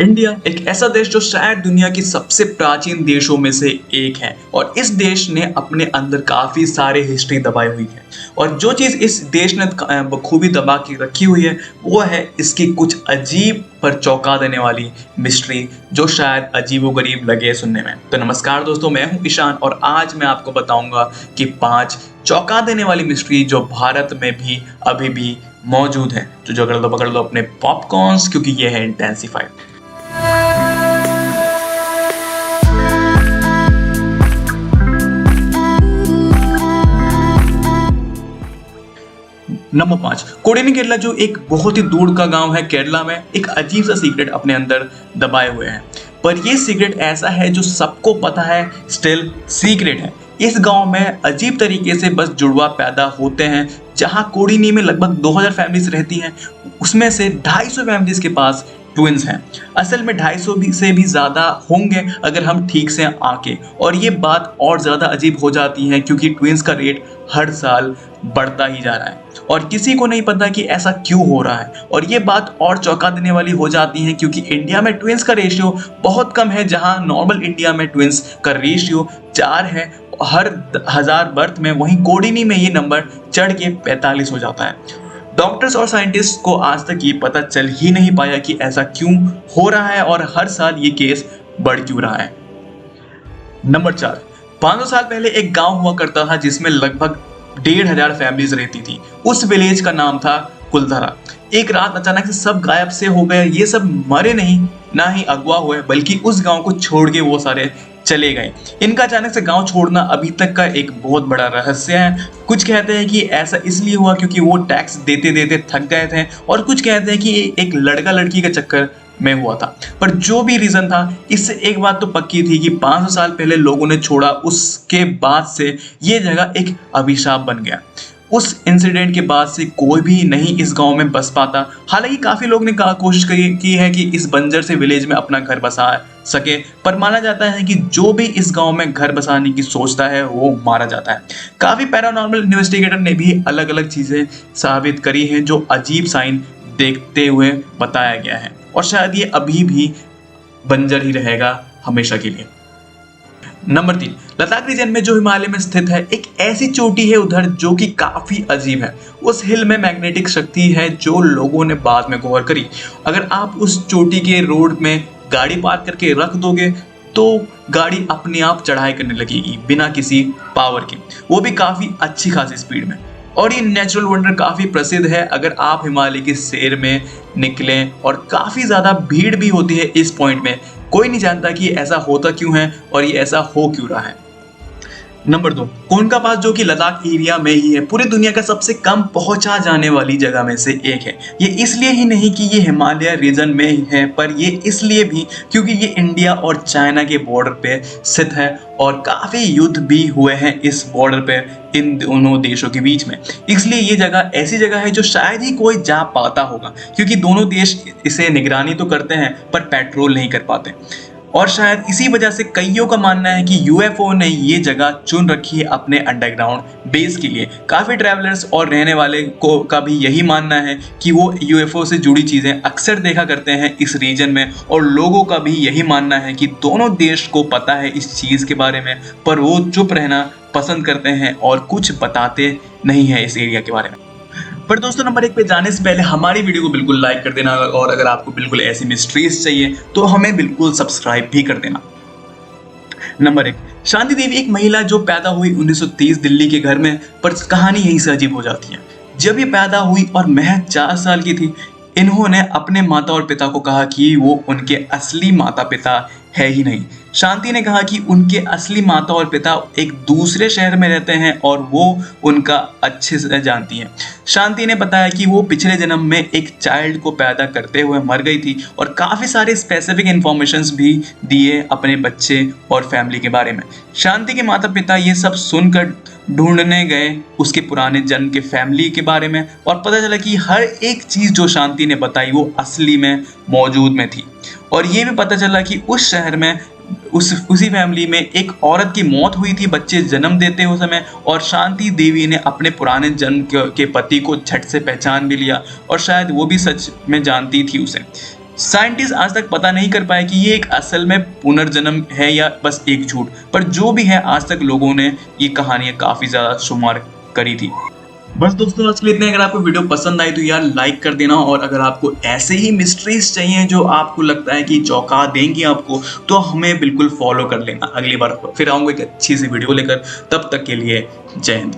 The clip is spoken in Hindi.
इंडिया एक ऐसा देश जो शायद दुनिया की सबसे प्राचीन देशों में से एक है और इस देश ने अपने अंदर काफ़ी सारे हिस्ट्री दबाई हुई है। और जो चीज़ इस देश ने बखूबी दबा के रखी हुई है वो है इसकी कुछ अजीब पर चौंका देने वाली मिस्ट्री जो शायद अजीबोगरीब लगे सुनने में। तो नमस्कार दोस्तों, मैं हूं ईशान और आज मैं आपको बताऊंगा कि 5 चौंका देने वाली मिस्ट्री जो भारत में भी अभी भी मौजूद है। तो जो पकड़ लो अपने पॉपकॉर्न्स, क्योंकि ये है इंटेंसिफाइड। नंबर 5, कोडीनी केरला, जो एक बहुत ही दूर का गांव है केरला में, एक अजीब सा सीक्रेट अपने अंदर दबाए हुए हैं। पर ये सीक्रेट ऐसा है जो सबको पता है, स्टिल सीक्रेट है। इस गांव में अजीब तरीके से बस जुड़वा पैदा होते हैं। जहां कोडीनी में लगभग 2000 फैमिलीज रहती हैं, उसमें से 250 फैमिलीज के पास ट्विंस हैं। असल में 250 से भी ज़्यादा होंगे अगर हम ठीक से आंकें। और ये बात और ज़्यादा अजीब हो जाती है क्योंकि ट्विंस का रेट हर साल बढ़ता ही जा रहा है और किसी को नहीं पता कि ऐसा क्यों हो रहा है। और ये बात और चौंका देने वाली हो जाती है क्योंकि इंडिया में ट्विंस का रेशियो बहुत कम है। जहां नॉर्मल इंडिया में ट्विंस का रेशियो 4 है हर 1000 बर्थ में, वहीं कोडीनी में ये नंबर चढ़ के 45 हो जाता है। डॉक्टर्स और साइंटिस्ट को आज तक ये पता चल ही नहीं पाया कि ऐसा क्यों हो रहा है और हर साल ये केस बढ़ क्यों रहा है। नंबर 4, 500 साल पहले एक गांव हुआ करता था जिसमें लगभग 1500 फैमिलीज रहती थी। उस विलेज का नाम था कुलधरा। एक रात अचानक से सब गायब से हो गए। ये सब मरे नहीं, ना ही अगवा हुए, बल्कि उस गांव को छोड़ के वो सारे चले गए। इनका अचानक से गांव छोड़ना अभी तक का एक बहुत बड़ा रहस्य है। कुछ कहते हैं कि ऐसा इसलिए हुआ क्योंकि वो टैक्स देते देते थक गए थे और कुछ कहते हैं कि एक लड़का लड़की के चक्कर में हुआ था। पर जो भी रीजन था, इससे एक बात तो पक्की थी कि 500 साल पहले लोगों ने छोड़ा, उसके बाद से ये जगह एक अभिशाप बन गया। उस इंसिडेंट के बाद से कोई भी नहीं इस गांव में बस पाता। हालांकि काफी लोग ने कोशिश की है कि इस बंजर से विलेज में अपना घर बसा सके, पर माना जाता है कि जो भी इस गांव में घर बसाने की सोचता है वो मारा जाता है। काफी पैरानॉर्मल इन्वेस्टिगेटर ने भी अलग अलग चीजें साबित करी हैं जो अजीब साइन देखते हुए बताया गया है और शायद ये अभी भी बंजर ही रहेगा हमेशा के लिए। नंबर 3, लद्दाख रीजन में जो हिमालय में स्थित है, एक ऐसी चोटी है उधर जो कि काफी अजीब है। उस हिल में मैग्नेटिक शक्ति है जो लोगों ने बाद में गौर करी। अगर आप उस चोटी के रोड में गाड़ी पार्क करके रख दोगे तो गाड़ी अपने आप चढ़ाई करने लगेगी बिना किसी पावर के, वो भी काफी अच्छी खासी स्पीड में। और ये नेचुरल वंडर काफी प्रसिद्ध है। अगर आप हिमालय की सैर में निकलें, और काफी ज्यादा भीड़ भी होती है इस पॉइंट में, कोई नहीं जानता कि ऐसा होता क्यों है और ये ऐसा हो क्यों रहा है। नंबर 2, कोनका पास, जो कि लद्दाख एरिया में ही है, पूरी दुनिया का सबसे कम पहुंचा जाने वाली जगह में से एक है। ये इसलिए ही नहीं कि ये हिमालय रीजन में ही है, पर ये इसलिए भी क्योंकि ये इंडिया और चाइना के बॉर्डर पे स्थित है और काफ़ी युद्ध भी हुए हैं इस बॉर्डर पे इन दोनों देशों के बीच में। इसलिए ये जगह ऐसी जगह है जो शायद ही कोई जा पाता होगा क्योंकि दोनों देश इसे निगरानी तो करते हैं पर पेट्रोल नहीं कर पाते। और शायद इसी वजह से कईयों का मानना है कि यूएफओ ने ये जगह चुन रखी है अपने अंडरग्राउंड बेस के लिए। काफ़ी ट्रैवलर्स और रहने वाले को का भी यही मानना है कि वो यूएफओ से जुड़ी चीज़ें अक्सर देखा करते हैं इस रीजन में, और लोगों का भी यही मानना है कि दोनों देश को पता है इस चीज़ के बारे में, पर वो चुप रहना पसंद करते हैं और कुछ बताते नहीं हैं इस एरिया के बारे में। पर दोस्तों, नंबर 1 पे जाने से पहले हमारी वीडियो को बिल्कुल लाइक कर देना और अगर आपको बिल्कुल ऐसी मिस्ट्रीज चाहिए तो हमें बिल्कुल सब्सक्राइब भी कर देना। नंबर 1, शांति देवी, एक महिला जो पैदा हुई 1930 दिल्ली के घर में, पर कहानी यहीं से अजीब हो जाती है। जब ये पैदा हुई और महज 4 साल की थी, इन्होंने अपने माता और पिता को कहा कि वो उनके असली माता पिता है ही नहीं। शांति ने कहा कि उनके असली माता और पिता एक दूसरे शहर में रहते हैं और वो उनका अच्छे से जानती हैं। शांति ने बताया कि वो पिछले जन्म में एक चाइल्ड को पैदा करते हुए मर गई थी और काफ़ी सारे स्पेसिफिक इन्फॉर्मेशंस भी दिए अपने बच्चे और फैमिली के बारे में। शांति के माता पिता ये सब सुनकर ढूंढने गए उसके पुराने जन्म के फैमिली के बारे में और पता चला कि हर एक चीज़ जो शांति ने बताई वो असली में मौजूद में थी। और ये भी पता चला कि उस शहर में उसी फैमिली में एक औरत की मौत हुई थी बच्चे जन्म देते हुए समय, और शांति देवी ने अपने पुराने जन्म के पति को झट से पहचान भी लिया और शायद वो भी सच में जानती थी उसे। साइंटिस्ट आज तक पता नहीं कर पाए कि ये एक असल में पुनर्जन्म है या बस एक झूठ, पर जो भी है आज तक लोगों ने ये कहानियां काफी ज्यादा शुमार करी थी। बस दोस्तों आज के लिए इतना। अगर आपको वीडियो पसंद आई तो यार लाइक कर देना, और अगर आपको ऐसे ही मिस्ट्रीज चाहिए जो आपको लगता है कि चौंका देंगी आपको, तो हमें बिल्कुल फॉलो कर लेना। अगली बार फिर आऊंगा एक अच्छी सी वीडियो लेकर, तब तक के लिए जय हिंद।